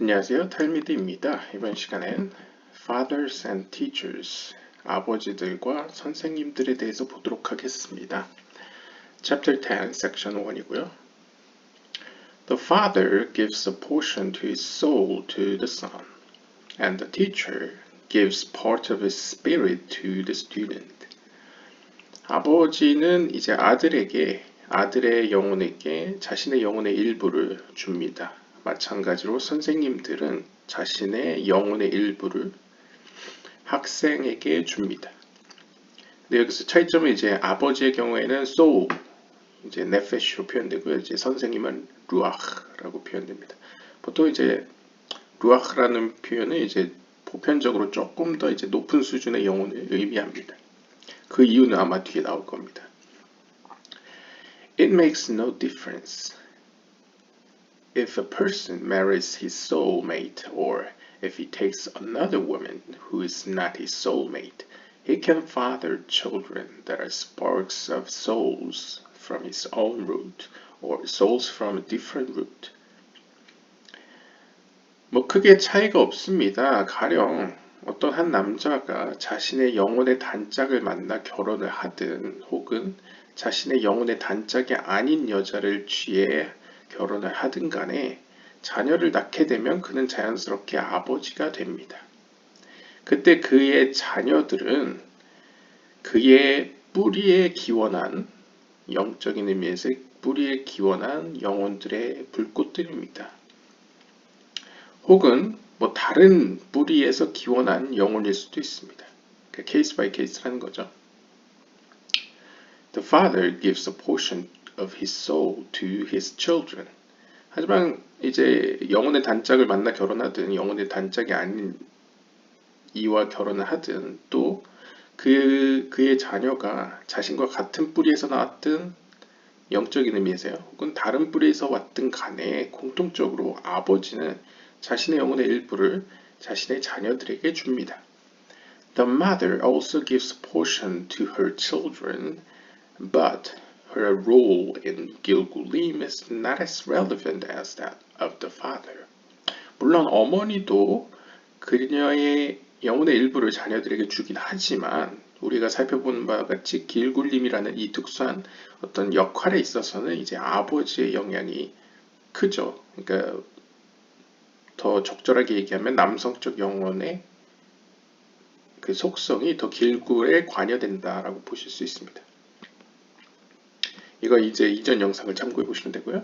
안녕하세요. 탈미드입니다. 이번 시간엔 Fathers and Teachers, 아버지들과 선생님들에 대해서 보도록 하겠습니다. Chapter 10, Section 1이고요. The father gives a portion to his soul to the son, and the teacher gives part of his spirit to the student. 아버지는 이제 아들의 영혼에게 자신의 영혼의 일부를 줍니다. 마찬가지로 선생님들은 자신의 영혼의 일부를 학생에게 줍니다. 근데 여기서 차이점은 이제 아버지의 경우에는 soul, 이제 nefesh로 표현되고요. 이제 선생님은 ruach라고 표현됩니다. 보통 이제 ruach라는 표현은 이제 보편적으로 조금 더 이제 높은 수준의 영혼을 의미합니다. 그 이유는 아마 뒤에 나올 겁니다. It makes no difference if a person marries his soulmate or if he takes another woman who is not his soulmate. He can father children that are sparks of souls from his own root or souls from a different root. 뭐 크게 차이가 없습니다. 가령 어떤 한 남자가 자신의 영혼의 단짝을 만나 결혼을 하든 혹은 자신의 영혼의 단짝이 아닌 여자를 취해 결혼을 하든 간에 자녀를 낳게 되면 그는 자연스럽게 아버지가 됩니다. 그때 그의 자녀들은 그의 뿌리에 기원한 영적인 의미에서 뿌리에 기원한 영혼들의 불꽃들입니다. 혹은 뭐 다른 뿌리에서 기원한 영혼일 수도 있습니다. 케이스 바이 케이스라는 거죠. The father gives a portion of his soul to his children. 하지만 이제 영혼의 단짝을 만나 결혼하든 영혼의 단짝이 아닌 이와 결혼을 하든 또 그의 자녀가 자신과 같은 뿌리에서 나왔든 영적인 의미에서요. 혹은 다른 뿌리에서 왔든 간에 공통적으로 아버지는 자신의 영혼의 일부를 자신의 자녀들에게 줍니다. The mother also gives a portion to her children, but her role in Gilgulim is not as relevant as that of the father. 물론 어머니도 그녀의 영혼의 일부를 자녀들에게 주긴 하지만 우리가 살펴보는 바와 같이 길굴림이라는 이 특수한 어떤 역할에 있어서는 이제 아버지의 영향이 크죠. 그러니까 더 적절하게 얘기하면 남성적 영혼의 그 속성이 더 길굴에 관여된다라고 보실 수 있습니다. 이거 이제 이전 영상을 참고해 보시면 되고요.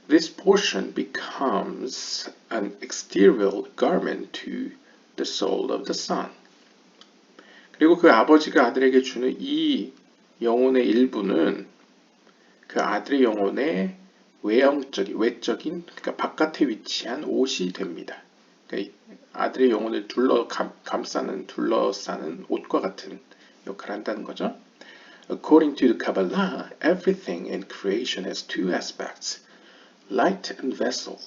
This portion becomes an exterior garment to the soul of the son. 그리고 그 아버지가 아들에게 주는 이 영혼의 일부는 그 아들의 영혼의 외적인, 그러니까 바깥에 위치한 옷이 됩니다. 그러니까 아들의 영혼을 둘러싸는 옷과 같은 역할을 한다는 거죠. According to the Kabbalah, everything in creation has two aspects, light and vessel.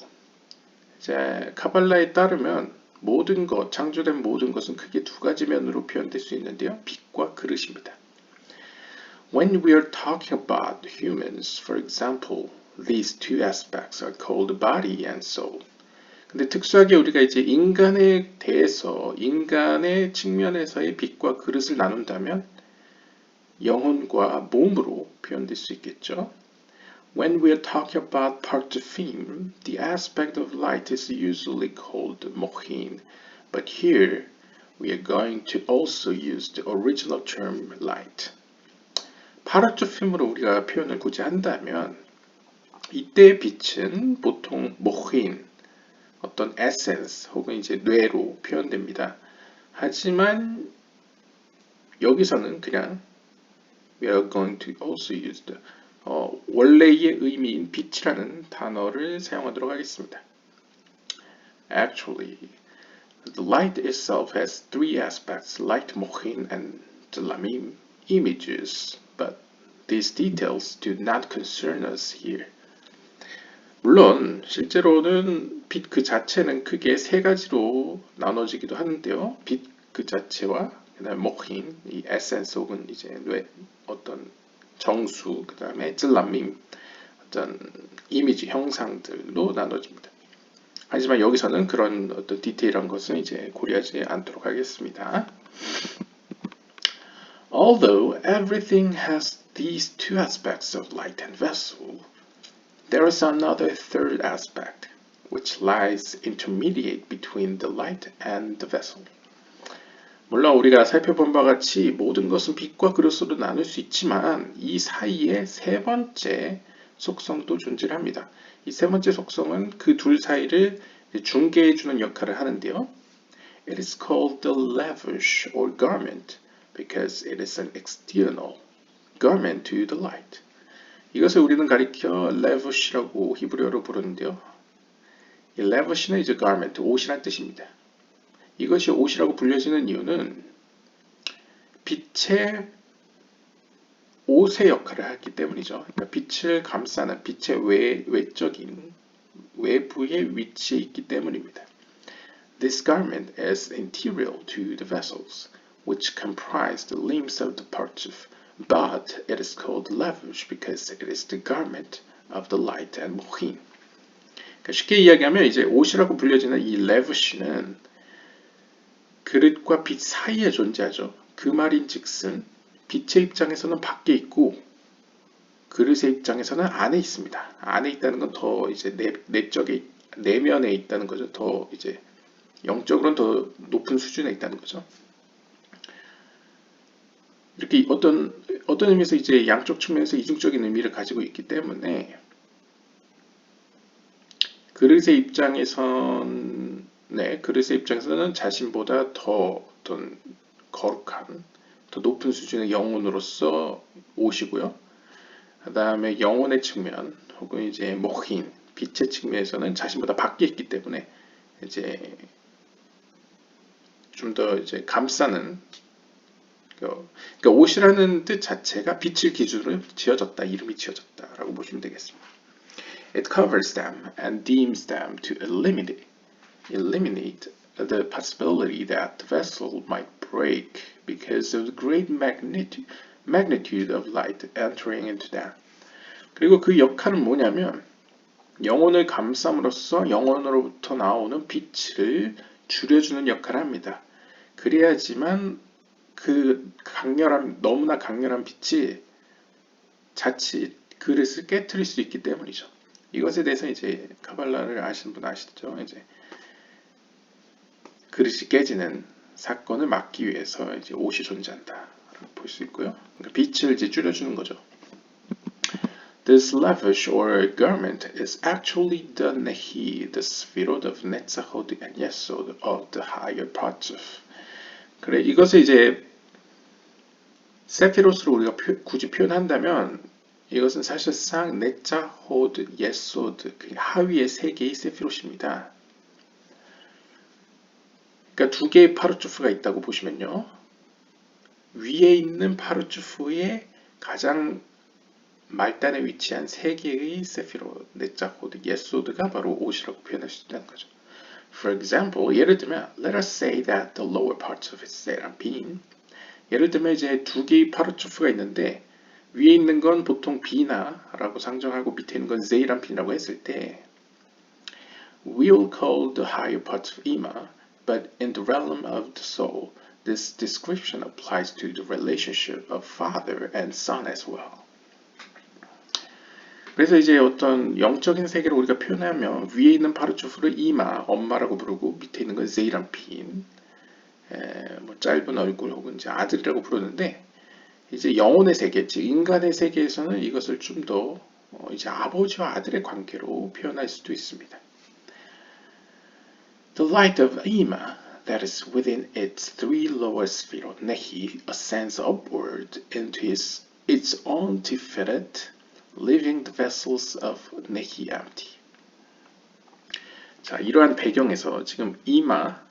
이제 카발라에 따르면 모든 것, 창조된 모든 것은 크게 두 가지 면으로 표현될 수 있는데요. 빛과 그릇입니다. When we are talking about humans, for example, these two aspects are called body and soul. 근데 특수하게 우리가 이제 인간에 대해서 인간의 측면에서의 빛과 그릇을 나눈다면 영혼과 몸으로 표현될 수 있겠죠. When we are talking about parthim, the aspect of light is usually called mochin, but here we are going to also use the original term light. 파르투핌으로 우리가 표현을 굳이 한다면 이때의 빛은 보통 모힌, 어떤 에센스 혹은 이제 뇌로 표현됩니다. 하지만 여기서는 그냥 we are going to also use the 원래의 의미인 빛이라는 단어를 사용하도록 하겠습니다. Actually, the light itself has three aspects, light mochin and dlamim, images, but these details do not concern us here. 물론 실제로는 빛 그 자체는 크게 세 가지로 나눠지기도 하는데요. 빛 그 자체와 그다음에 모힌, 이 에센스 혹은 이제 어떤 정수, 그 다음에 찔람밈, 어떤 이미지 형상들로 나눠집니다. 하지만 여기서는 그런 어떤 디테일한 것은 이제 고려하지 않도록 하겠습니다. Although everything has these two aspects of light and vessel, there is another third aspect, which lies intermediate between the light and the vessel. 물론 우리가 살펴본 바와 같이 모든 것은 빛과 그릇으로 나눌 수 있지만 이 사이에 세 번째 속성도 존재합니다. 이 세 번째 속성은 그 둘 사이를 중개해주는 역할을 하는데요. It is called the lavish or garment because it is an external garment to the light. 이것을 우리는 가리켜 lavish라고 히브리어로 부르는데요. 이 lavish는 이제 garment, 옷이란 뜻입니다. 이것이 옷이라고 불려지는 이유는 빛의 옷의 역할을 하기 때문이죠. 그러니까 빛을 감싸는 빛의 외적인 외부에 위치해 있기 때문입니다. This garment is integral to the vessels, which comprise the limbs of the partsuf, but it is called lavish because it is the garment of the light and mochin. 그러니까 쉽게 이야기하면 이제 옷이라고 불려지는 이 lavish는 그릇과 빛 사이에 존재하죠. 그 말인즉슨 빛의 입장에서는 밖에 있고 그릇의 입장에서는 안에 있습니다. 안에 있다는 건 더 이제 내적에 내면에 있다는 거죠. 더 이제 영적으로는 더 높은 수준에 있다는 거죠. 이렇게 어떤 의미에서 이제 양쪽 측면에서 이중적인 의미를 가지고 있기 때문에 그릇의 입장에서는 자신보다 더 어떤 거룩한, 더 높은 수준의 영혼으로서 오시고요. 그 다음에 영혼의 측면, 혹은 이제 모힌, 빛의 측면에서는 자신보다 밖에 있기 때문에 이제 좀 더 이제 감싸는, 그러니까 옷이라는 뜻 자체가 빛을 기준으로 지어졌다, 이름이 지어졌다라고 보시면 되겠습니다. It covers them and deems them to eliminate the possibility that the vessel might break because of the great magnitude of light entering into them. 그리고 그 역할은 뭐냐면 영혼을 감싸므로써 영혼으로부터 나오는 빛을 줄여주는 역할을 합니다. 그래야지만 그 너무나 강렬한 빛이 자칫 그릇을 깨트릴 수 있기 때문이죠. 이것에 대해서 이제 카발라를 아시는 분 아시죠? 이제 그릇이 깨지는 사건을 막기 위해서 이제 옷이 존재한다라고 볼 수 있고요. 그러니까 빛을 이제 줄여주는 거죠. This lavish or garment is actually the nehi, the sphirot of netzachot and yesod of the higher parts of. 그래 이것을 이제 세피롯으로 우리가 굳이 표현한다면 이것은 사실상 네자호드, 예소드, 하위의 세 개의 세피롯입니다. 그러니까 두 개의 파르추프가 있다고 보시면요. 위에 있는 파르추프의 가장 말단에 위치한 세 개의 세피롯, 네자호드, 예소드가 바로 옷이라고 표현할 수 있다는 거죠. For example, 예를 들면, let us say that the lower parts of its seraphim. 예를 들면 이제 두 개의 파르추프가 있는데 위에 있는 건 보통 비나라고 상정하고 밑에 있는 건 제이람핀이라고 했을 때 we'll call the higher parts of Ima, but in the realm of the soul, this description applies to the relationship of father and son as well. 그래서 이제 어떤 영적인 세계를 우리가 표현하면 위에 있는 파르추프를 이마, 엄마라고 부르고 밑에 있는 건 제이람핀, 뭐 짧은 얼굴 혹은 이제 아들이라고 부르는데 이제 영혼의 세계, 즉 인간의 세계에서는 이것을 좀 더 이제 아버지와 아들의 관계로 표현할 수도 있습니다. The light of Ima that is within its three lower spherot, Nehi, ascends upward into its own tiferet, leaving the vessels of Nehi empty. 자, 이러한 배경에서 지금 이마,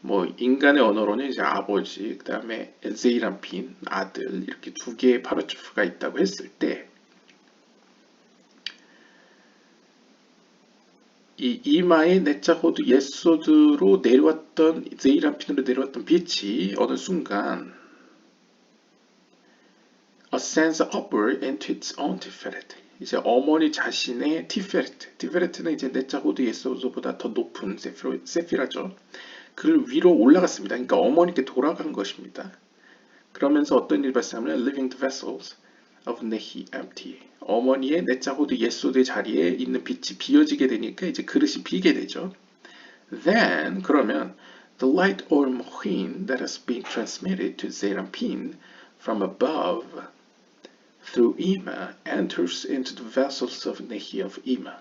뭐 인간의 언어로는 이제 아버지, 그 다음에 제이람핀, 아들 이렇게 두 개의 파르추프가 있다고 했을 때 이 이마의 네자호드 예소드로 내려왔던 제이람핀으로 내려왔던 빛이 어느 순간 ascends upward into its own tiferet. 이제 어머니 자신의 티페레트는 이제 넷자 호드 예소드보다 더 높은 세피라죠. 그를 위로 올라갔습니다. 그러니까 어머니께 돌아간 것입니다. 그러면서 어떤 일이 발생하면 leaving the vessels of Nehi empty. 어머니의 넷자 호드 예소드의 자리에 있는 빛이 비어지게 되니까 이제 그릇이 비게 되죠. Then 그러면 the light or mohin that has been transmitted to Zerampin from above through Ima enters into the vessels of Nehi of Ima.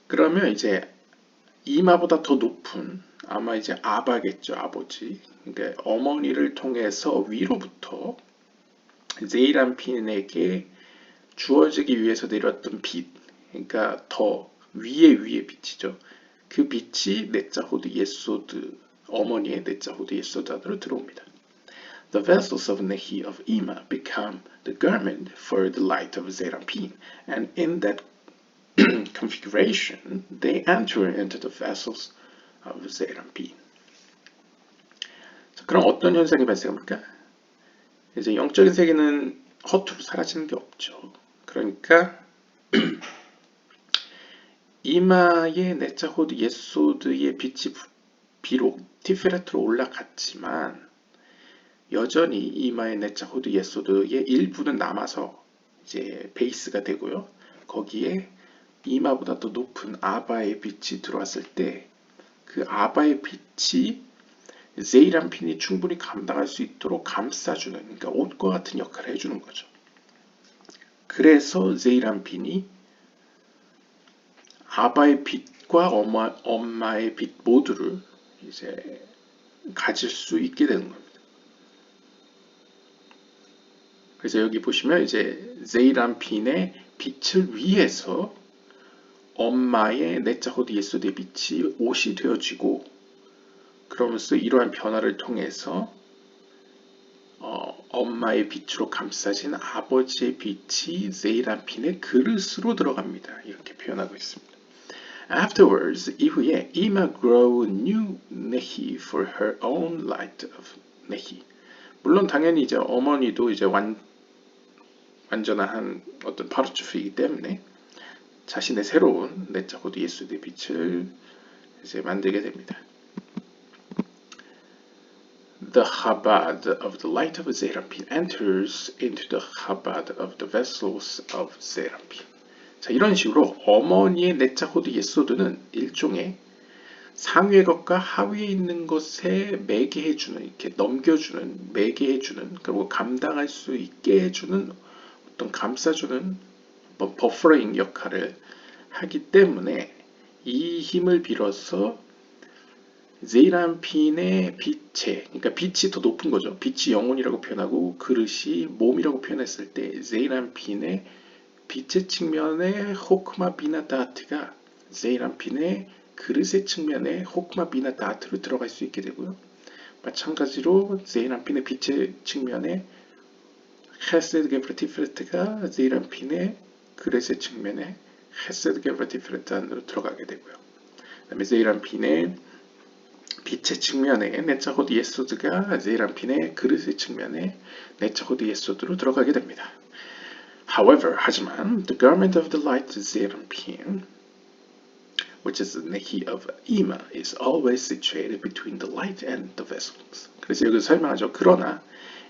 그러면 이제 이마보다 더 높은 아마 이제 아바겠죠, 아버지. 그러니까 어머니를 통해서 위로부터 제이란핀에게 주어지기 위해서 내렸던 빛, 그러니까 더 위에 빛이죠. 그 빛이 넷자 호드 예소드, 어머니의 넷자 호드 예소드 안으로 들어옵니다. The vessels of Nehi of Ima become the garment for the light of Zerampin, and in that configuration, they enter into the vessels of Zerampin. 그럼 어떤 현상이 발생합니까? 이제 영적인 세계는 허투루 사라지는 게 없죠. 그러니까 이마의 넷자 호드 예소드의 빛이 비록 티페레트로 올라갔지만 여전히 이마의 넷자 호드 예소드의 일부는 남아서 이제 베이스가 되고요. 거기에 이마보다 더 높은 아바의 빛이 들어왔을 때 그 아바의 빛이 제이란핀이 충분히 감당할 수 있도록 감싸주는, 그러니까 옷과 같은 역할을 해주는 거죠. 그래서 제이란핀이 아바의 빛과 엄마의 빛 모두를 이제 가질 수 있게 되는 겁니다. 그래서 여기 보시면 이제 제이란핀의 빛을 위해서 엄마의 넷자 호드 예소드의 빛이 옷이 되어지고, 그러면서 이러한 변화를 통해서 엄마의 빛으로 감싸진 아버지의 빛이 제이란핀의 그릇으로 들어갑니다. 이렇게 표현하고 있습니다. Afterwards, 이후에 Ima grew new Nehi for her own light of Nehi. 물론 당연히 이제 어머니도 이제 완전한 어떤 파르츠프이기 때문에 자신의 새로운 넷자 호드 예소드의 빛을 이제 만들게 됩니다. The Chabad of the light of Zerampin enters into the Chabad of the vessels of Zerampin. 자, 이런 식으로 어머니의 넷자 호드 예소드는 일종의 상위의 것과 하위에 있는 것에 매개해주는, 이렇게 넘겨주는, 매개해주는, 그리고 감당할 수 있게 해주는 어떤 감싸주는 버퍼링 역할을 하기 때문에 이 힘을 빌어서 제이란핀의 빛에, 그러니까 빛이 더 높은 거죠. 빛이 영혼이라고 표현하고 그릇이 몸이라고 표현했을 때 제이란핀의 빛의 측면에 호크마 비나 다트가 제이란핀의 그릇의 측면에 호크마 비나 다트로 들어갈 수 있게 되고요. 마찬가지로 제이란핀의 빛의 측면에 헤세드 게브라티프레트가 제이란핀의 그릇의 측면에 헤세드 게브라티프레트 안으로 들어가게 되고요. 그 다음에 제이란핀의 빛의 측면에 넷자 호드 예소드가 제이란핀의 그릇의 측면에 넷자 호드 예소드로 들어가게 됩니다. However, 하지만 the garment of the light Zerampin, which is the Nehi of Ima, is always situated between the light and the vessels. 그래서 여기서 설명하죠. 그러나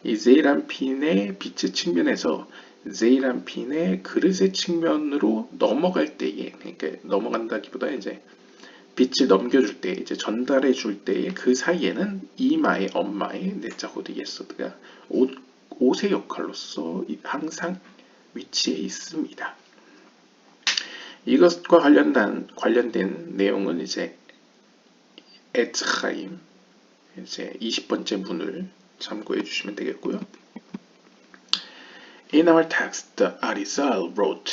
이 제이란핀의 빛의 측면에서 제이란핀의 그릇의 측면으로 넘어갈 때에, 그러니까 넘어간다기보다 이제 빛을 넘겨줄 때, 이제 전달해 줄 때에 그 사이에는 이마의 엄마의 넷자 호드 예소드가 옷의 역할로서 항상 위치해 있습니다. 이것과 관련된 내용은 이제 에츠하임 이제 20번째 문을 참고해 주시면 되겠고요. In our text, the Arizal wrote,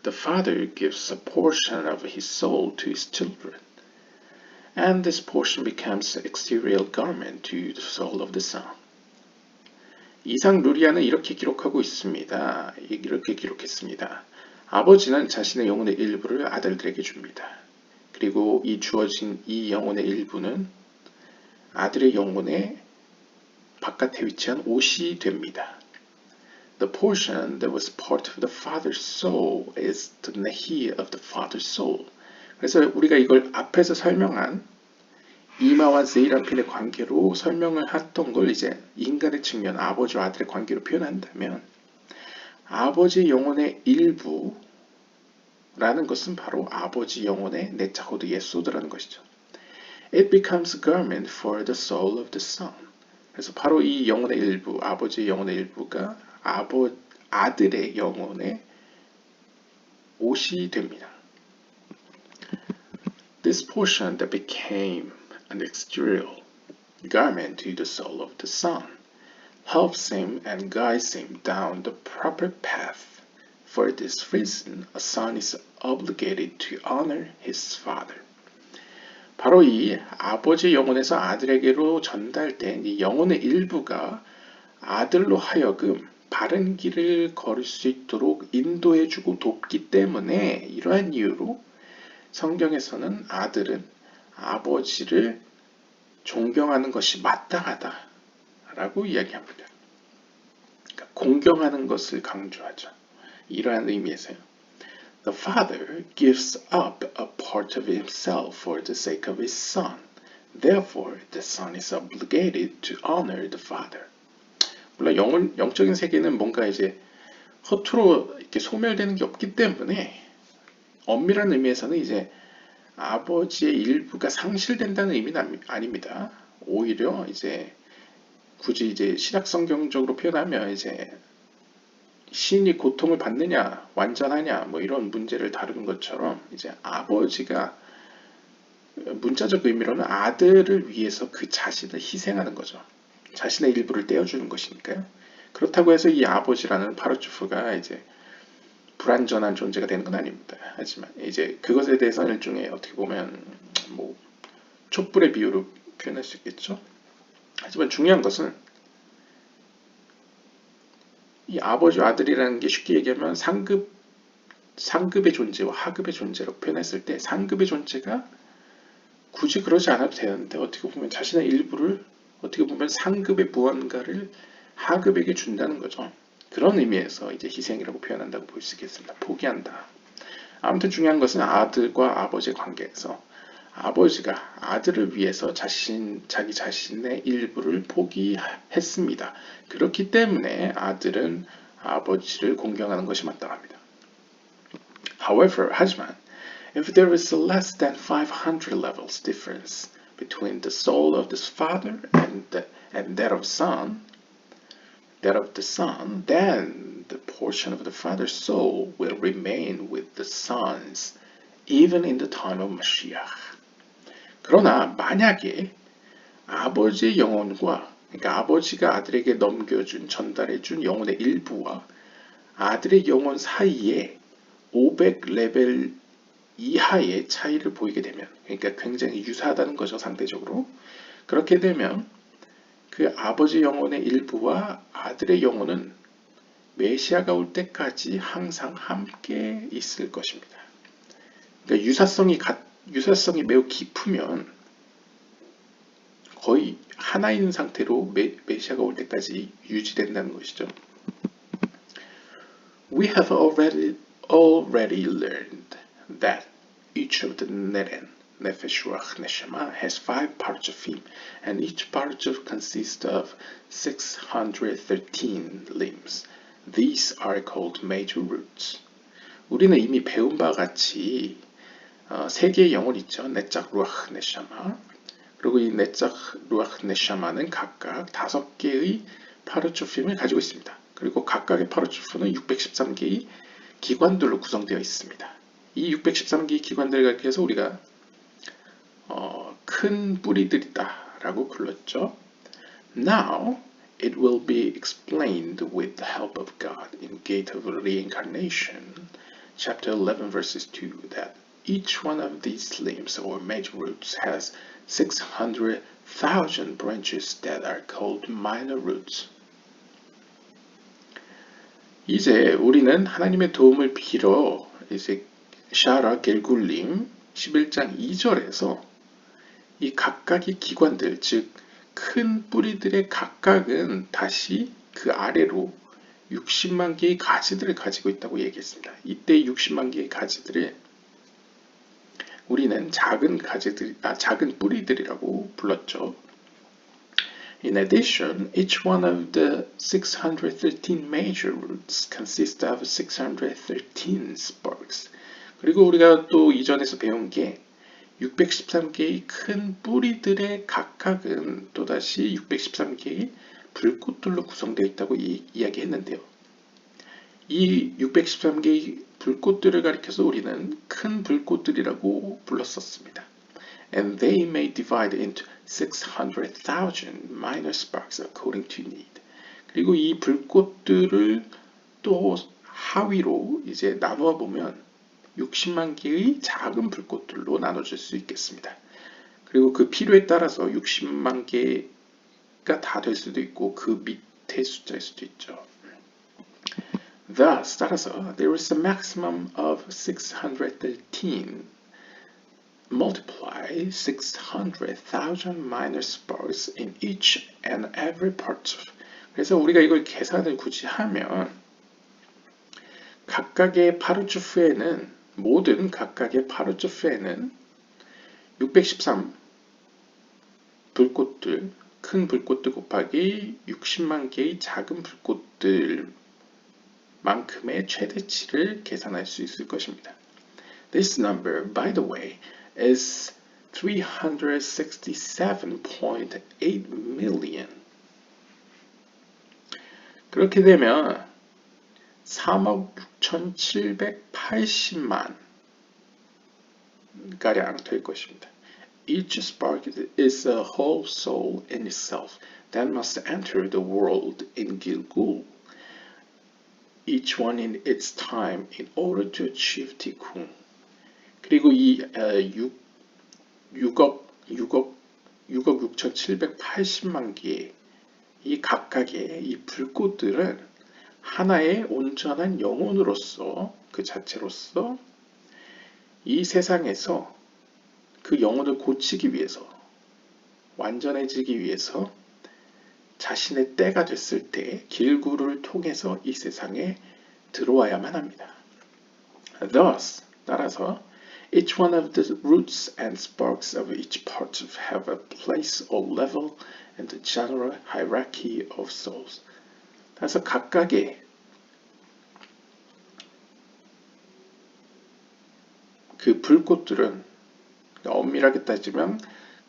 "The father gives a portion of his soul to his children, and this portion becomes the exterior garment to the soul of the son." 이상 루리아는 이렇게 기록하고 있습니다. 이렇게 기록했습니다. 아버지는 자신의 영혼의 일부를 아들들에게 줍니다. 그리고 이 주어진 이 영혼의 일부는 아들의 영혼의 바깥에 위치한 옷이 됩니다. The portion that was part of the father's soul is the nahi of the father's soul. 그래서 우리가 이걸 앞에서 설명한 이마와 세이라핀의 관계로 설명을 했던 걸 이제 인간의 측면, 아버지와 아들의 관계로 표현한다면 아버지 영혼의 일부라는 것은 바로 아버지 영혼의 네차호드 예소드라는 것이죠. It becomes a garment for the soul of the son. 그래서 바로 이 영혼의 일부, 아버지의 영혼의 일부가 아들의 영혼의 옷이 됩니다. This portion that became an exterior garment to the soul of the son helps him and guides him down the proper path. For this reason, a son is obligated to honor his father. 바로 이 아버지 영혼에서 아들에게로 전달된 이 영혼의 일부가 아들로 하여금 바른 길을 걸을 수 있도록 인도해주고 돕기 때문에 이러한 이유로 성경에서는 아들은 아버지를 존경하는 것이 마땅하다라고 이야기합니다. 그러니까 공경하는 것을 강조하죠. 이러한 의미에서요. The father gives up a part of himself for the sake of his son. Therefore, the son is obligated to honor the father. 물론 영적인 세계는 뭔가 이제 허투루 이렇게 소멸되는 게 없기 때문에 엄밀한 의미에서는 이제 아버지의 일부가 상실된다는 의미는 아닙니다. 오히려 이제 굳이 이제 신약 성경적으로 표현하면 이제 신이 고통을 받느냐, 완전하냐, 뭐 이런 문제를 다루는 것처럼 이제 아버지가 문자적 의미로는 아들을 위해서 그 자신을 희생하는 거죠. 자신의 일부를 떼어주는 것이니까요. 그렇다고 해서 이 아버지라는 파르츠프가 이제 불완전한 존재가 되는 건 아닙니다. 하지만 이제 그것에 대해서는 일종의 어떻게 보면 뭐 촛불의 비유로 표현할 수 있겠죠. 하지만 중요한 것은 이 아버지와 아들이라는 게 쉽게 얘기하면 상급의 존재와 하급의 존재로 표현했을 때 상급의 존재가 굳이 그러지 않아도 되는데 어떻게 보면 자신의 일부를 어떻게 보면 상급의 무언가를 하급에게 준다는 거죠. 그런 의미에서 이제 희생이라고 표현한다고 볼 수 있겠습니다. 포기한다. 아무튼 중요한 것은 아들과 아버지의 관계에서 아버지가 아들을 위해서 자기 자신의 일부를 포기했습니다. 그렇기 때문에 아들은 아버지를 공경하는 것이 마땅합니다. However, 하지만 if there is a less than 500 levels difference between the soul of the father and that of the son, then the portion of the father's soul will remain with the sons, even in the time of Mashiach. 그러나 만약에 아버지의 영혼과 그러니까 아버지가 아들에게 넘겨준 전달해준 영혼의 일부와 아들의 영혼 사이에 500레벨 이하의 차이를 보이게 되면 그러니까 굉장히 유사하다는 거죠. 상대적으로. 그렇게 되면 그 아버지 영혼의 일부와 아들의 영혼은 메시아가 올 때까지 항상 함께 있을 것입니다. 그러니까 유사성이 매우 깊으면 거의 하나인 상태로 메시아가 올 때까지 유지된다는 것이죠. We have already learned that each of the Neren, Nefesh, Ruach, Neshama has 5 parts of him, and each part consists of 613 limbs. These are called major roots. 우리는 이미 배운 바와 같이 세 개의 영혼이 있죠. 네짝, 루ach, 네샤마. 그리고 이 네짝, 루ach, 네샤마는 각각 5개의 파르초핌을 가지고 있습니다. 그리고 각각의 파르초핌은 613개의 기관들로 구성되어 있습니다. 이 613개의 기관들을 가리켜서 우리가 큰 뿌리들이다 라고 불렀죠. Now it will be explained with the help of God in Gate of Reincarnation, chapter 11 verses 2, that each one of these limbs or major roots has 600,000 branches that are called minor roots. 이제 우리는 하나님의 도움을 빌어 이제 샤라 겔굴림 11장 2절에서 이 각각의 기관들, 즉 큰 뿌리들의 각각은 다시 그 아래로 60만 개의 가지들을 가지고 있다고 얘기했습니다. 이때 60만 개의 가지들을 우리는 작은 뿌리들이라고 불렀죠. In addition, each one of the 613 major roots consists of 613 spokes. 그리고 우리가 또 이전에서 배운 게 613개의 큰 뿌리들의 각각은 또다시 613개의 불꽃들로 구성되어 있다고 이야기했는데요. 이 613개의 불꽃들을 가리켜서 우리는 큰 불꽃들이라고 불렀었습니다. And they may divide into 600,000 minor sparks according to need. 그리고 이 불꽃들을 또 하위로 이제 나누어 보면 60만 개의 작은 불꽃들로 나눠질 수 있겠습니다. 그리고 그 필요에 따라서 60만 개가 다 될 수도 있고 그 밑에 숫자일 수도 있죠. Thus, 따라서 there is a maximum of 613. Multiply 600,000 minor sparks in each and every part. 그래서 우리가 이걸 계산을 굳이 하면 각각의 파르츠프에는 모든 각각의 파르츠프에는 613 불꽃들, 큰 불꽃들 곱하기 60만 개의 작은 불꽃들 만큼의 최대치를 계산할 수 있을 것입니다. This number, by the way, is 367.8 million. 그렇게 되면 3억 6,780만 가량 될 것입니다. Each spark is a whole soul in itself that must enter the world in Gilgul, each one in its time in order to achieve tikkun. 그리고 이 6억 6,780만 개의 이 각각의 이 불꽃들은 하나의 온전한 영혼으로서 그 자체로서 이 세상에서 그 영혼을 고치기 위해서 완전해지기 위해서 자신의 때가 됐을 때 길구를 통해서 이 세상에 들어와야만 합니다. Thus, 따라서 each one of the roots and sparks of each part have a place or level in the general hierarchy of souls. 따라서 각각의 그 불꽃들은 엄밀하게 따지면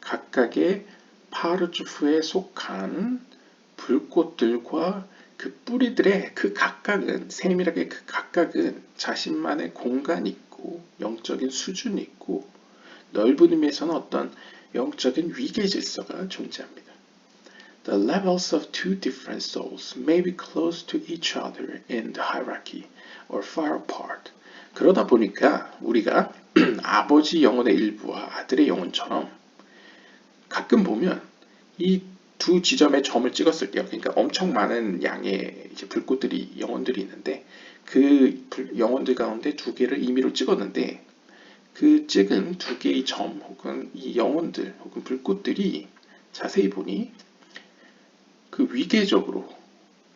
각각의 파르츠프에 속한 불꽃들과 그 뿌리들의 그 각각은 세밀하게 그 각각은 자신만의 공간이 있고 영적인 수준이 있고 넓은 의미에서는 어떤 영적인 위계 질서가 존재합니다. The levels of two different souls may be close to each other in the hierarchy or far apart. 그러다 보니까 우리가 아버지 영혼의 일부와 아들의 영혼처럼 가끔 보면 이 두 지점에 점을 찍었을 때요. 그러니까 엄청 많은 양의 이제 불꽃들이 영혼들이 있는데 그 영혼들 가운데 두 개를 임의로 찍었는데 그 찍은 두 개의 점 혹은 이 영혼들 혹은 불꽃들이 자세히 보니 그 위계적으로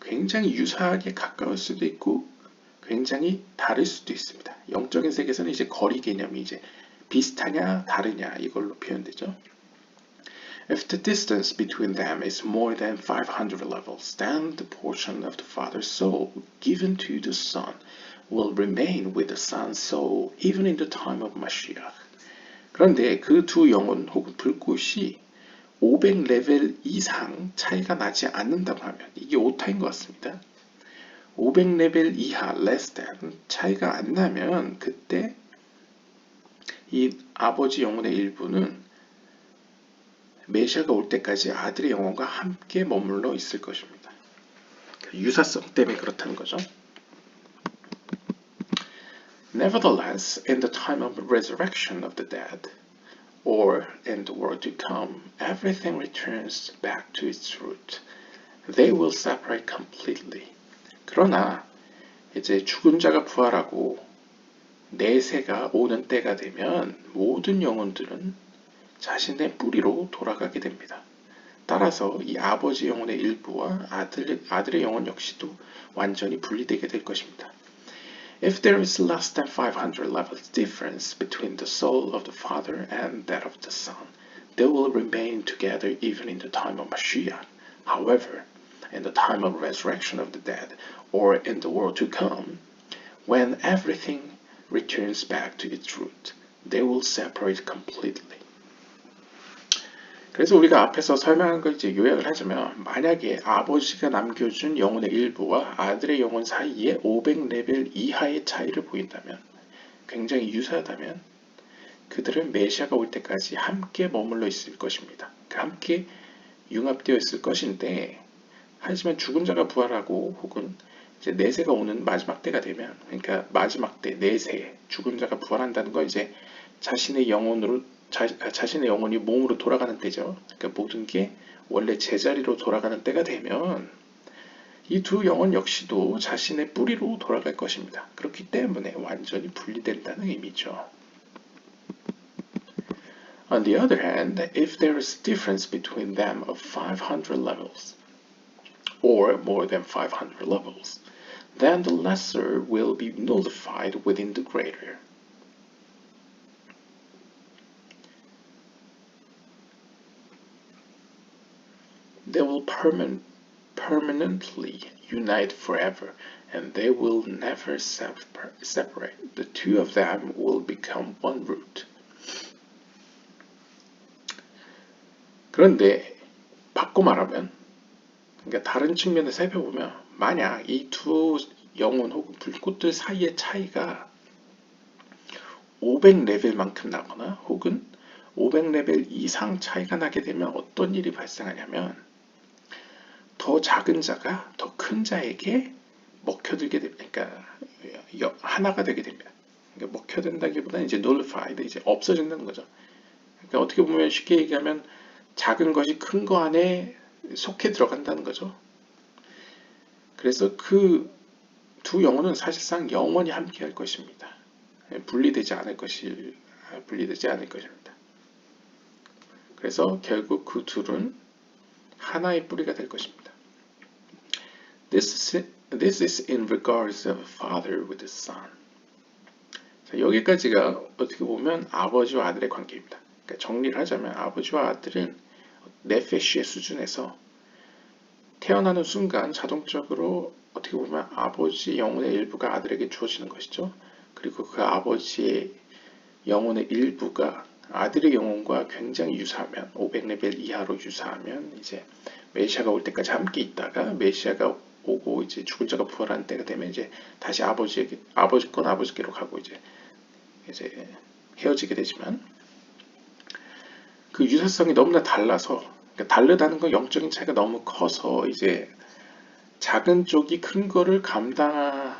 굉장히 유사하게 가까울 수도 있고 굉장히 다를 수도 있습니다. 영적인 세계에서는 이제 거리 개념이 이제 비슷하냐 다르냐 이걸로 표현되죠. If the distance between them is more than 500 levels, then the portion of the Father's soul given to the Son will remain with the Son's soul even in the time of Mashiach. 그런데 그 두 영혼 혹은 불꽃이 500레벨 이상 차이가 나지 않는다고 하면 이게 오타인 것 같습니다. 500레벨 이하 less than 차이가 안 나면 그때 이 아버지 영혼의 일부는 메시아가 올 때까지 아들의 영혼과 함께 머물러 있을 것입니다. 유사성 때문에 그렇다는 거죠. Nevertheless, in the time of the resurrection of the dead, or in the world to come, everything returns back to its root. They will separate completely. 그러나 이제 죽은 자가 부활하고 내세가 오는 때가 되면 모든 영혼들은 자신의 뿌리로 돌아가게 됩니다. 따라서 이 아버지 영혼의 일부와 아들의 영혼 역시도 완전히 분리되게 될 것입니다. If there is less than 500 levels difference between the soul of the Father and that of the Son, they will remain together even in the time of Mashiach. However, in the time of resurrection of the dead, or in the world to come, when everything returns back to its root, they will separate completely. 그래서 우리가 앞에서 설명한 걸 이제 요약을 하자면, 만약에 아버지가 남겨준 영혼의 일부와 아들의 영혼 사이에 500레벨 이하의 차이를 보인다면, 굉장히 유사하다면 그들은 메시아가 올 때까지 함께 머물러 있을 것입니다. 함께 융합되어 있을 것인데, 하지만 죽은 자가 부활하고 혹은 이제 내세가 오는 마지막 때가 되면, 그러니까 마지막 때 내세 죽은 자가 부활한다는 건 이제 자신의 영혼이 몸으로 돌아가는 때죠. 그러니까 모든 게 원래 제자리로 돌아가는 때가 되면 이 두 영혼 역시도 자신의 뿌리로 돌아갈 것입니다. 그렇기 때문에 완전히 분리된다는 의미죠. On the other hand, if there is a difference between them of 500 levels, or more than 500 levels, then the lesser will be nullified within the greater. They will permanently unite forever, and they will never separate. The two of them will become one root. 그런데 바꿔 말하면, 그러니까 다른 측면을 살펴보면, 만약 이 두 영혼 혹은 불꽃들 사이의 차이가 500레벨만큼 나거나 혹은 500레벨 이상 차이가 나게 되면 어떤 일이 발생하냐면, 더 작은 자가 더 큰 자에게 먹혀들게 됩니다. 그러니까 하나가 되게 됩니다. 그러니까 먹혀든다기보다는 이제 nullified, 이제 없어진다는 거죠. 그러니까 어떻게 보면 쉽게 얘기하면 작은 것이 큰 거 안에 속해 들어간다는 거죠. 그래서 그 두 영혼은 사실상 영원히 함께 할 것입니다. 분리되지 않을 것입니다. 그래서 결국 그 둘은 하나의 뿌리가 될 것입니다. This is in regards of a father with his son. 자, 여기까지가 어떻게 보면 아버지와 아들의 관계입니다. 그러니까 정리를 하자면 아버지와 아들은 네페시의 수준에서 태어나는 순간 자동적으로 어떻게 보면 아버지 영혼의 일부가 아들에게 주어지는 것이죠. 그리고 그 아버지의 영혼의 일부가 아들의 영혼과 굉장히 유사하면 500레벨 이하로 유사하면 이제 메시아가 올 때까지 함께 있다가 메시아가 오고 이제 죽은 자가 부활하는 때가 되면 이제 다시 아버지께로 가고 이제 헤어지게 되지만 그 유사성이 너무나 달라서, 그러니까 다르다는 건 영적인 차이가 너무 커서 이제 작은 쪽이 큰 거를 감당할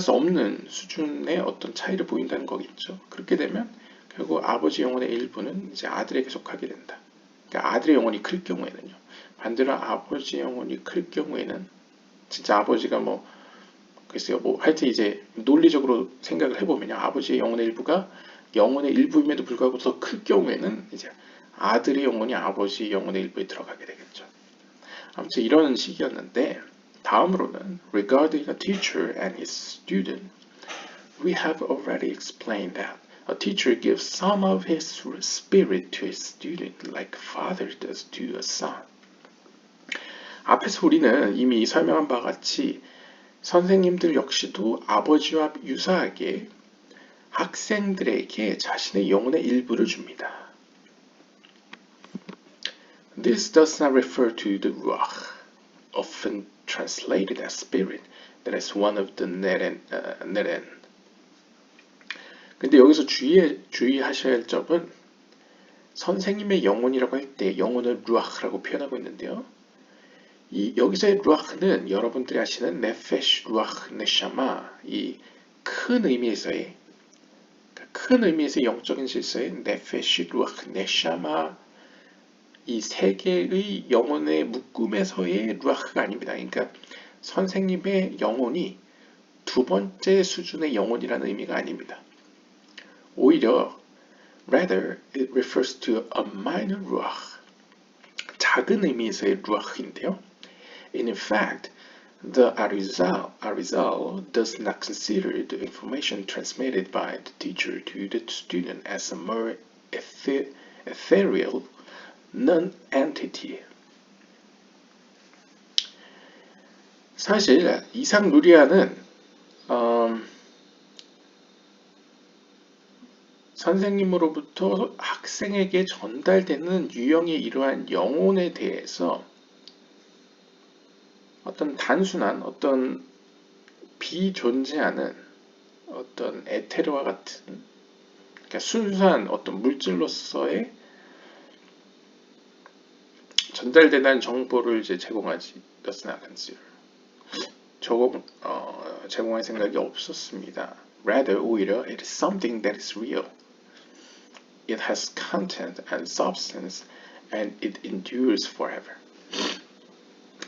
수 없는 수준의 어떤 차이를 보인다는 거겠죠. 그렇게 되면 결국 아버지 영혼의 일부는 이제 아들에게 속하게 된다. 그러니까 아들의 영혼이 클 경우에는요. 반대로 아버지 영혼이 클 경우에는 진짜 아버지가 글쎄요, 하여튼 이제 논리적으로 생각을 해보면요. 아버지의 영혼의 일부가 영혼의 일부임에도 불구하고 더 클 경우에는 이제 아들의 영혼이 아버지 영혼의 일부에 들어가게 되겠죠. 아무튼 이런 식이었는데, 다음으로는 regarding a teacher and his student, we have already explained that a teacher gives some of his spirit to his student like a father does to a son. 앞에서 우리는 이미 설명한 바와 같이 선생님들 역시도 아버지와 유사하게 학생들에게 자신의 영혼의 일부를 줍니다. This does not refer to the ruach, often translated as spirit, that is one of the neren. 근데 여기서 주의하셔야 할 점은 선생님의 영혼이라고 할 때 영혼을 루아흐라고 표현하고 있는데요. 여기서의 루아흐는 여러분들이 아시는 네페시, 루아흐, 네샤마, 이 큰 의미에서의 영적인 질서의 네페시, 루아흐, 네샤마, 이 세 개의 영혼의 묶음에서의 루아흐가 아닙니다. 그러니까 선생님의 영혼이 두 번째 수준의 영혼이라는 의미가 아닙니다. 오히려 rather it refers to a minor ruach, 작은 의미에서의 루아흐인데요. In fact, the Arizal does not consider the information transmitted by the teacher to the student as a more ethereal non-entity. 사실 이상루리아는 선생님으로부터 학생에게 전달되는 유형의 이러한 영혼에 대해서 어떤 단순한 어떤 비존재하는 어떤 에테르와 같은 그러니까 순수한 어떤 물질로서의 전달되는 정보를 이제 제공하지 does not consider 제공할 생각이 없었습니다. Rather, 오히려 it is something that is real. It has content and substance and it endures forever.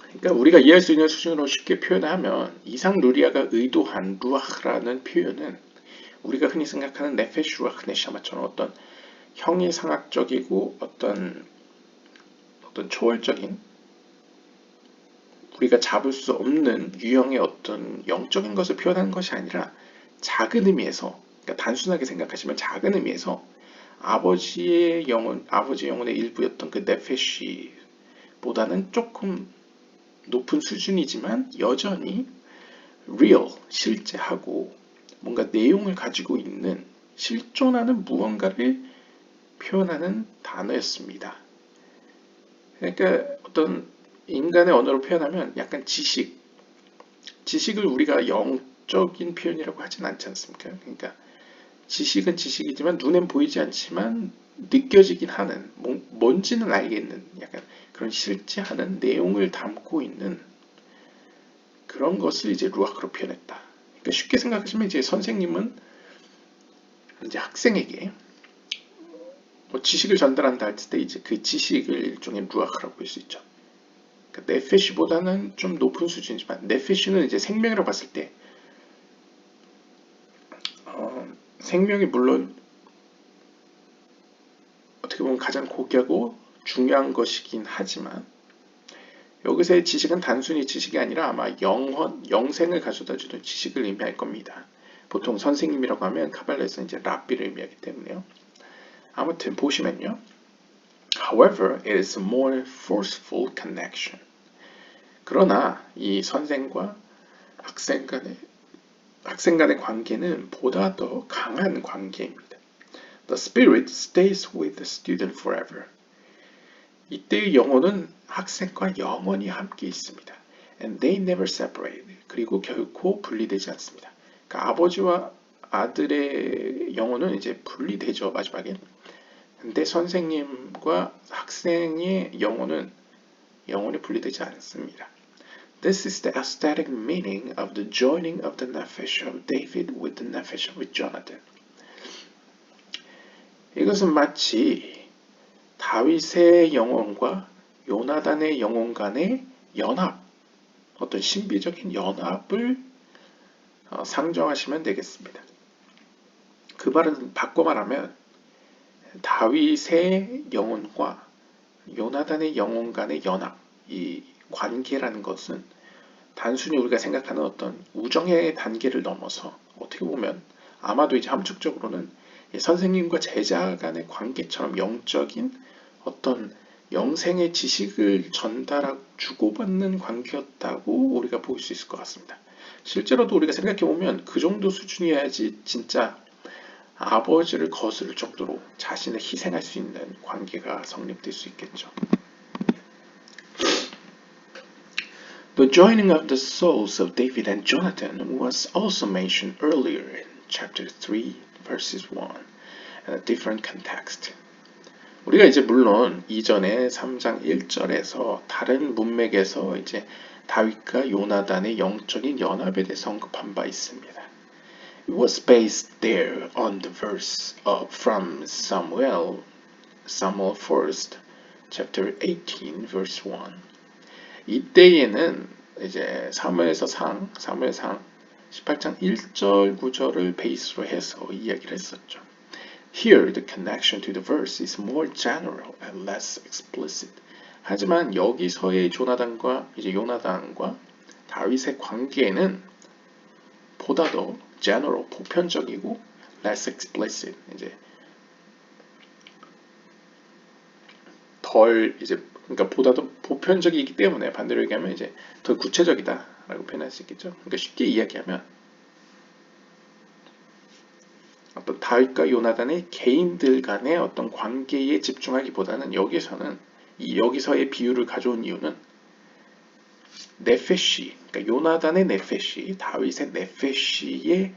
그러니까 우리가 이해할 수 있는 수준으로 쉽게 표현하면 이상루리아가 의도한 루아흐라는 표현은 우리가 흔히 생각하는 네페시 루아흐 네샤마처럼 어떤 형이상학적이고 어떤 초월적인 우리가 잡을 수 없는 유형의 어떤 영적인 것을 표현하는 것이 아니라 작은 의미에서 그러니까 단순하게 생각하시면 작은 의미에서 아버지의 영혼의 일부였던 그 네페시보다는 조금 높은 수준이지만 여전히 real, 실제하고 뭔가 내용을 가지고 있는 실존하는 무언가를 표현하는 단어였습니다. 그러니까 어떤 인간의 언어로 표현하면 약간 지식을 우리가 영적인 표현이라고 하진 않지 않습니까? 그러니까 지식은 지식이지만 눈엔 보이지 않지만 느껴지긴 하는 뭔지는 알겠는 약간 그런 실제하는 내용을 담고 있는 그런 것을 이제 루아흐로 표현했다. 그러니까 쉽게 생각하시면 이제 선생님은 이제 학생에게 뭐 지식을 전달한다 할 때 이제 그 지식을 일종의 루아흐라고 볼 수 있죠. 그러니까 네페시보다는 좀 높은 수준이지만 네페시는 이제 생명이라고 봤을 때 생명이 물론 어떻게 보면 가장 고귀하고 중요한 것이긴 하지만 여기서의 지식은 단순히 지식이 아니라 아마 영생을 가져다주는 지식을 의미할 겁니다. 보통 선생님이라고 하면 카발라에서 이제 랍비를 의미하기 때문에요. 아무튼 보시면요. However, it is a more forceful connection. 그러나 이 선생과 학생 간의 관계는 보다 더 강한 관계입니다. The spirit stays with the student forever. 이때의 영혼은 학생과 영원히 함께 있습니다. And they never separate. 그리고 결코 분리되지 않습니다. 그러니까 아버지와 아들의 영혼은 이제 분리되죠, 마지막에. 근데 선생님과 학생의 영혼이 분리되지 않습니다. This is the aesthetic meaning of the joining of the nephesh of David with the nephesh of Jonathan. 이것은 마치 다윗의 영혼과 요나단의 영혼 간의 연합, 어떤 신비적인 연합을 상정하시면 되겠습니다. 그 말은 바꿔 말하면 다윗의 영혼과 요나단의 영혼 간의 연합, 이 관계라는 것은 단순히 우리가 생각하는 어떤 우정의 단계를 넘어서 어떻게 보면 아마도 이제 함축적으로는 선생님과 제자 간의 관계처럼 영적인 어떤 영생의 지식을 전달하고 주고받는 관계였다고 우리가 볼 수 있을 것 같습니다. 실제로도 우리가 생각해보면 그 정도 수준이어야지 진짜 아버지를 거스를 정도로 자신을 희생할 수 있는 관계가 성립될 수 있겠죠. The joining of the souls of David and Jonathan was also mentioned earlier in chapter 3, verses 1, in a different context. 우리가 이제 물론 이전에 3장 1절에서 다른 문맥에서 이제 다윗과 요나단의 영적인 연합에 대해서 언급한 바 있습니다. It was based there on the verse from Samuel 1st, chapter 18, verse 1. 이때에는 이제 사무엘상 18장 1절 9절을 베이스로 해서 이야기를 했었죠. Here, the connection to the verse is more general and less explicit. 하지만 여기서의 조나단과 이제 요나단과 다윗의 관계는 보다 더 general, 보편적이고 less explicit, 이제 덜 이제 그러니까 보다 더 보편적이기 때문에 반대로 얘기하면 이제 더 구체적이다라고 표현할 수 있겠죠. 그러니까 쉽게 이야기하면 어떤 다윗과 요나단의 개인들 간의 어떤 관계에 집중하기보다는 여기서의 비유를 가져온 이유는 네페시, 그러니까 요나단의 네페시, 다윗의 네페시의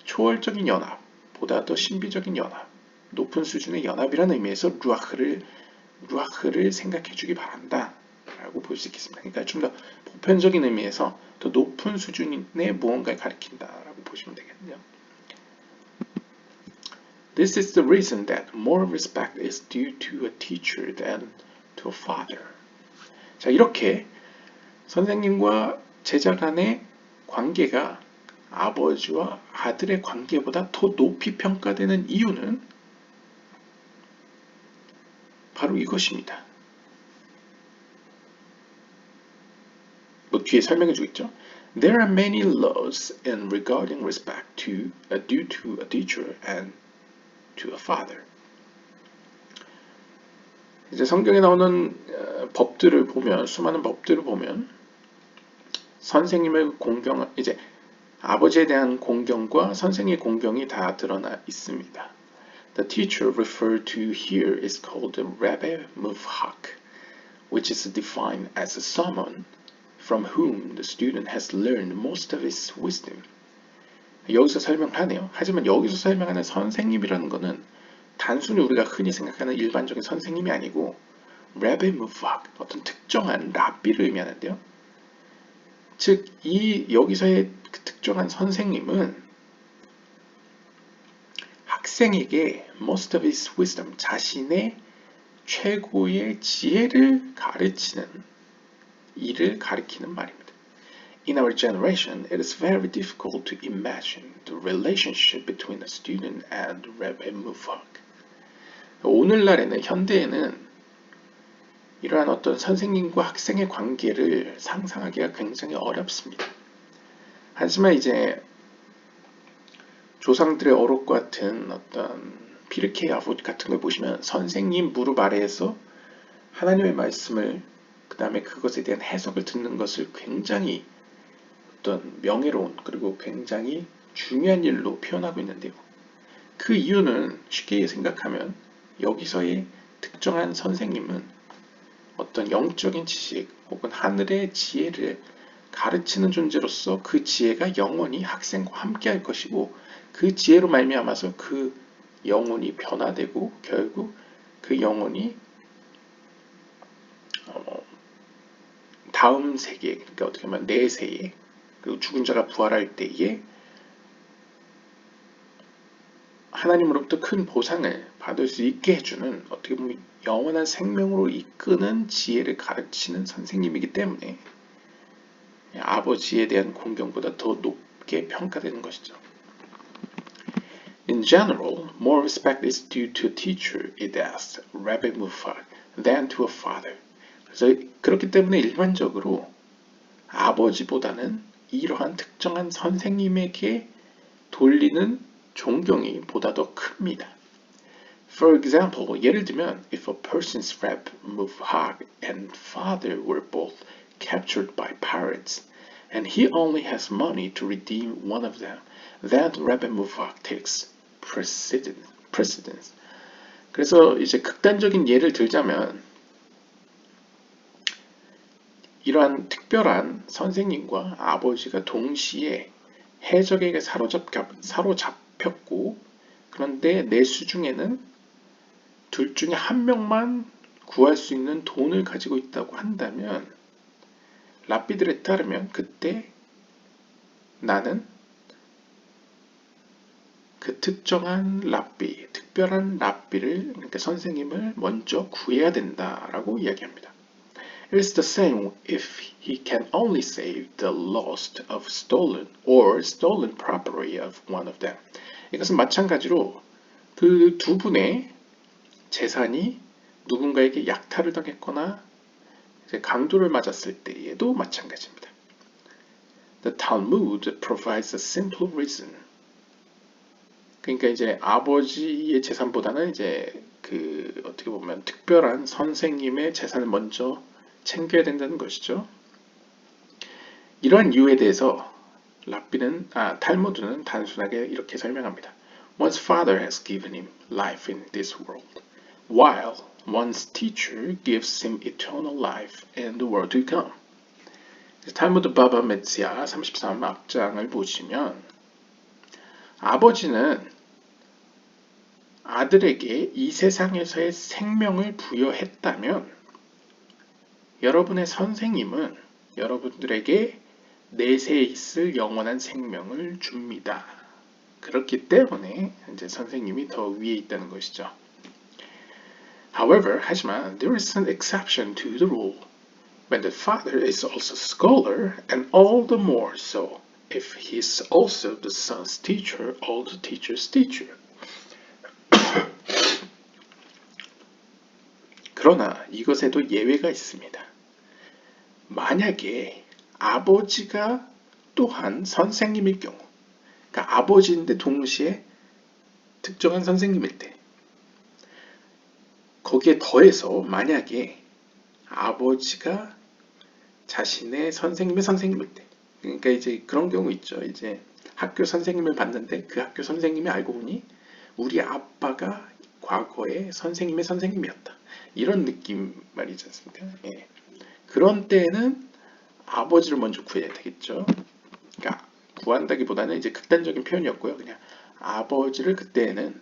초월적인 연합, 보다 더 신비적인 연합, 높은 수준의 연합이라는 의미에서 루아흐를 생각해 주기 바란다 라고 볼 수 있겠습니다. 그러니까 좀 더 보편적인 의미에서 더 높은 수준의 무언가를 가리킨다 라고 보시면 되겠네요. This is the reason that more respect is due to a teacher than to a father. 자, 이렇게 선생님과 제자 간의 관계가 아버지와 아들의 관계보다 더 높이 평가되는 이유는 바로 이것입니다. 뭐 뒤에 설명해 주겠죠? There are many laws in regarding respect due to a teacher and to a father. 이제 성경에 나오는 법들을 보면 수많은 법들을 보면 선생님의 공경 이제 아버지에 대한 공경과 선생의 공경이 다 드러나 있습니다. The teacher referred to here is called the Rebbe Muvhak, which is defined as someone from whom the student has learned most of his wisdom. 여기서 설명하네요. 하지만 여기서 설명하는 선생님이라는 것은 단순히 우리가 흔히 생각하는 일반적인 선생님이 아니고 Rebbe Muvhak, 어떤 특정한 랍비를 의미하는데요. 즉, 여기서의 특정한 선생님은 학생에게 most of his wisdom, 자신의 최고의 지혜를 가르치는 이를 가리키는 말입니다. In our generation, it is very difficult to imagine the relationship between a student and Rebbe Muvhak. 오늘날에는 현대에는 이러한 어떤 선생님과 학생의 관계를 상상하기가 굉장히 어렵습니다. 하지만 이제 조상들의 어록 같은 어떤 피르케이 아봇 같은 걸 보시면 선생님 무릎 아래에서 하나님의 말씀을 그 다음에 그것에 대한 해석을 듣는 것을 굉장히 어떤 명예로운 그리고 굉장히 중요한 일로 표현하고 있는데요. 그 이유는 쉽게 생각하면 여기서의 특정한 선생님은 어떤 영적인 지식 혹은 하늘의 지혜를 가르치는 존재로서 그 지혜가 영원히 학생과 함께 할 것이고 그 지혜로 말미암아서 그 영혼이 변화되고 결국 그 영혼이 다음 세계, 그러니까 어떻게 보면 내세에 그리고 죽은 자가 부활할 때에 하나님으로부터 큰 보상을 받을 수 있게 해주는 어떻게 보면 영원한 생명으로 이끄는 지혜를 가르치는 선생님이기 때문에 아버지에 대한 공경보다 더 높게 평가되는 것이죠. In general, more respect is due to a teacher, it asks Rebbe Muvhak, than to a father. 그래서 그렇기 때문에 일반적으로 아버지보다는 이러한 특정한 선생님에게 돌리는 존경이 보다 더 큽니다. For example, 예를 들면, if a person's Rebbe Muvhak and father were both captured by pirates, and he only has money to redeem one of them, then Rebbe Muvhak takes precedence. 그래서 이제 극단적인 예를 들자면, 이러한 특별한 선생님과 아버지가 동시에 해적에게 사로잡혔고, 그런데 내 수중에는 둘 중에 한 명만 구할 수 있는 돈을 가지고 있다고 한다면 랍비들에 따르면 그때 나는 그 특정한 랍비, 특별한 랍비를 그러니까 선생님을 먼저 구해야 된다라고 이야기합니다. It is the same if he can only save the lost of stolen property of one of them. 이것은 마찬가지로 그 두 분의 재산이 누군가에게 약탈을 당했거나 강도를 맞았을 때에도 마찬가지입니다. The Talmud provides a simple reason. 그러니까 이제 아버지의 재산보다는 이제 그 어떻게 보면 특별한 선생님의 재산을 먼저 챙겨야 된다는 것이죠. 이러한 이유에 대해서 탈무드는 단순하게 이렇게 설명합니다. One's father has given him life in this world, while one's teacher gives him eternal life in the world to come. 탈무드 바바 메츠야 33 앞장을 보시면 아버지는 아들에게 이 세상에서의 생명을 부여했다면 여러분의 선생님은 여러분들에게 내세에 있을 영원한 생명을 줍니다. 그렇기 때문에 이제 선생님이 더 위에 있다는 것이죠. However, 하지만 there is an exception to the rule. When the father is also a scholar, and all the more so if he is also the son's teacher or the teacher's teacher. 그러나 이것에도 예외가 있습니다. 만약에 아버지가 또한 선생님일 경우, 그러니까 아버지인데 동시에 특정한 선생님일 때, 거기에 더해서 만약에 아버지가 자신의 선생님의 선생님일 때, 그러니까 이제 그런 경우 있죠. 이제 학교 선생님을 봤는데 그 학교 선생님이 알고 보니 우리 아빠가 과거에 선생님의 선생님이었다. 이런 느낌 말이지 않습니까? 예. 그런 때에는 아버지를 먼저 구해야 되겠죠. 그러니까 구한다기보다는 이제 극단적인 표현이었고요. 그냥 아버지를 그때는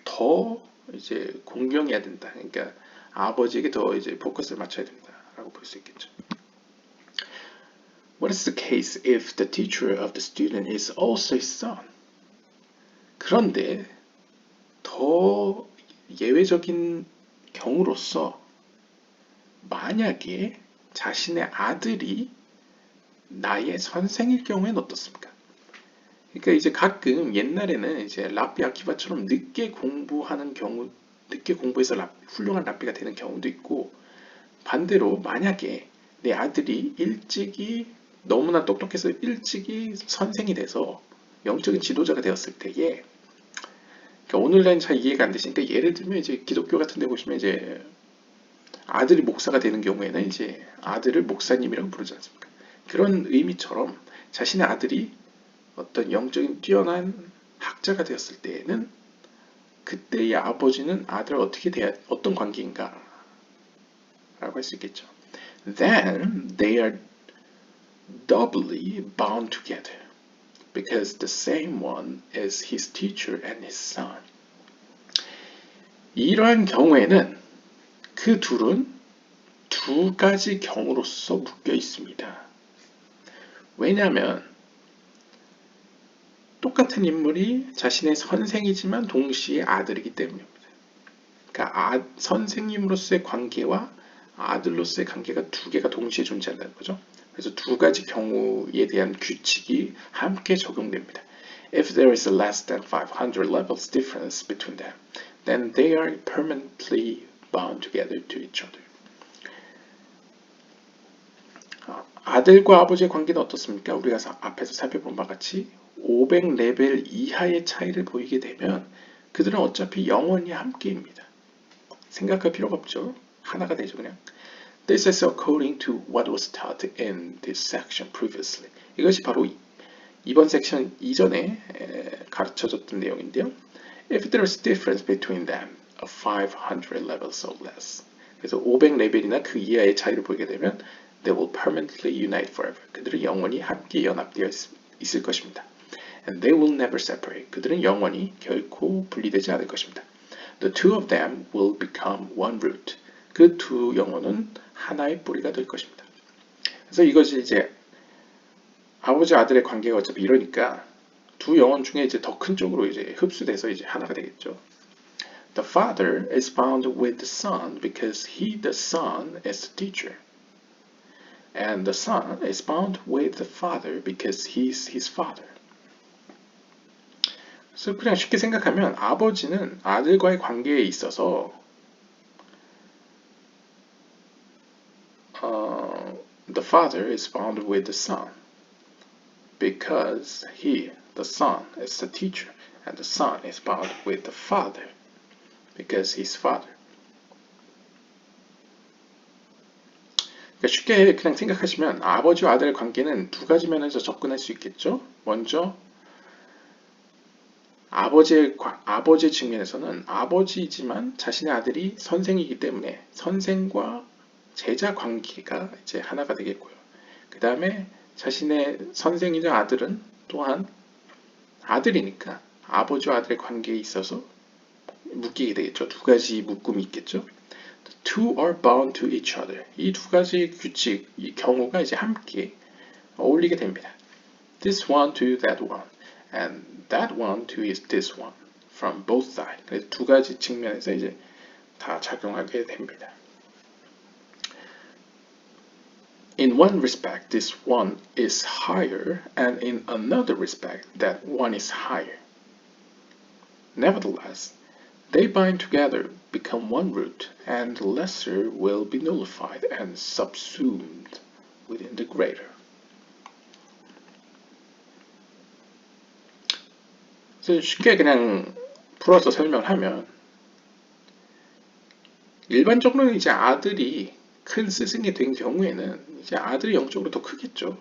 더 이제 공경해야 된다. 그러니까 아버지에게 더 이제 포커스를 맞춰야 된다라고 볼 수 있겠죠. What is the case if the teacher of the student is also his son? 그런데 더 예외적인 경우로서 만약에 자신의 아들이 나의 선생일 경우에는 어떻습니까? 그러니까 이제 가끔 옛날에는 이제 랍비 아키바처럼 늦게 공부하는 경우, 늦게 공부해서 훌륭한 랍비가 되는 경우도 있고, 반대로 만약에 내 아들이 일찍이 너무나 똑똑해서 일찍이 선생이 돼서 영적인 지도자가 되었을 때에, 그러니까 오늘날은 잘 이해가 안 되시니까 예를 들면 이제 기독교 같은 데 보시면 이제 아들이 목사가 되는 경우에는 이제 아들을 목사님이라고 부르지 않습니까? 그런 의미처럼 자신의 아들이 어떤 영적인 뛰어난 학자가 되었을 때에는 그때의 아버지는 아들을 어떤 관계인가 라고 할 수 있겠죠. Then they are doubly bound together because the same one is his teacher and his son. 이러한 경우에는 그 둘은 두 가지 경우로서 묶여 있습니다. 왜냐하면 똑같은 인물이 자신의 선생이지만 동시에 아들이기 때문입니다. 그러니까 선생님으로서의 관계와 아들로서의 관계가 두 개가 동시에 존재한다는 거죠. 그래서 두 가지 경우에 대한 규칙이 함께 적용됩니다. If there is a less than 500 levels difference between them, then they are permanently bound together to each other. 아들과 아버지의 관계는 어떻습니까? 우리가 앞에서 살펴본 바와 같이 500레벨 이하의 차이를 보이게 되면 그들은 어차피 영원히 함께입니다. 생각할 필요가 없죠. 하나가 되죠, 그냥. This is according to what was taught in this section previously. 이것이 바로 이번 섹션 이전에 가르쳐줬던 내용인데요. If there is difference between them, 500 levels or less. 그래서 500레벨이나 그 이하의 차이를 보이게 되면 they will permanently unite forever. 그들은 영원히 함께 연합되어 있을 것입니다. And they will never separate. 그들은 영원히 결코 분리되지 않을 것입니다. The two of them will become one root. 그 두 영혼은 하나의 뿌리가 될 것입니다. 그래서 이것이 이제 아버지 아들의 관계가 어차피 이러니까 두 영혼 중에 이제 더 큰 쪽으로 이제 흡수돼서 이제 하나가 되겠죠. The father is bound with the son because he, the son, is the teacher. And the son is bound with the father because he is his father. 그래서 그냥 쉽게 생각하면 아버지는 아들과의 관계에 있어서 The father is bound with the son because he, the son, is the teacher, and the son is bound with the father because he's father. 그러니까 쉽게 그냥 생각하시면 아버지와 아들의 관계는 두 가지 면에서 접근할 수 있겠죠. 먼저 아버지의 측면에서는 아버지이지만 자신의 아들이 선생이기 때문에 선생과 제자 관계가 이제 하나가 되겠고요. 그 다음에 자신의 선생이자 아들은 또한 아들이니까 아버지와 아들의 관계에 있어서 묶이게 되겠죠. 두 가지 묶음이 있겠죠. The two are bound to each other. 이 두 가지 규칙, 이 경우가 이제 함께 어울리게 됩니다. This one to that one, and that one to this one, from both sides. 그래서 두 가지 측면에서 이제 다 작용하게 됩니다. In one respect, this one is higher, and in another respect, that one is higher. Nevertheless, they bind together, become one root, and the lesser will be nullified and subsumed within the greater. 그래서 쉽게 그냥 풀어서 설명하면 일반적으로는 이제 아들이 큰 스승이 된 경우에는 이제 아들이 영적으로 더 크겠죠.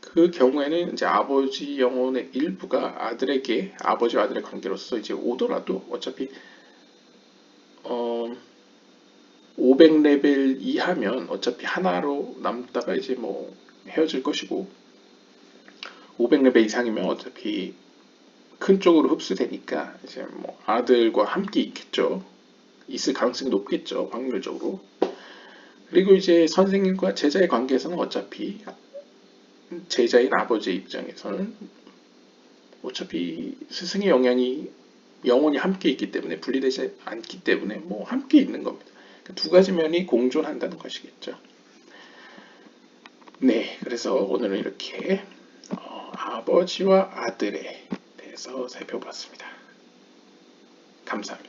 그 경우에는 이제 아버지 영혼의 일부가 아들에게 아버지와 아들의 관계로서 이제 오더라도 어차피 500레벨 이하면 어차피 하나로 남다가 이제 뭐 헤어질 것이고 500레벨 이상이면 어차피 큰 쪽으로 흡수되니까 이제 뭐 아들과 함께 있겠죠. 있을 가능성이 높겠죠. 확률적으로. 그리고 이제 선생님과 제자의 관계에서는 어차피 제자인 아버지의 입장에서는 어차피 스승의 영향이 영원히 함께 있기 때문에 분리되지 않기 때문에 뭐 함께 있는 겁니다. 두 가지 면이 공존한다는 것이겠죠. 네, 그래서 오늘은 이렇게 아버지와 아들에 대해서 살펴봤습니다. 감사합니다.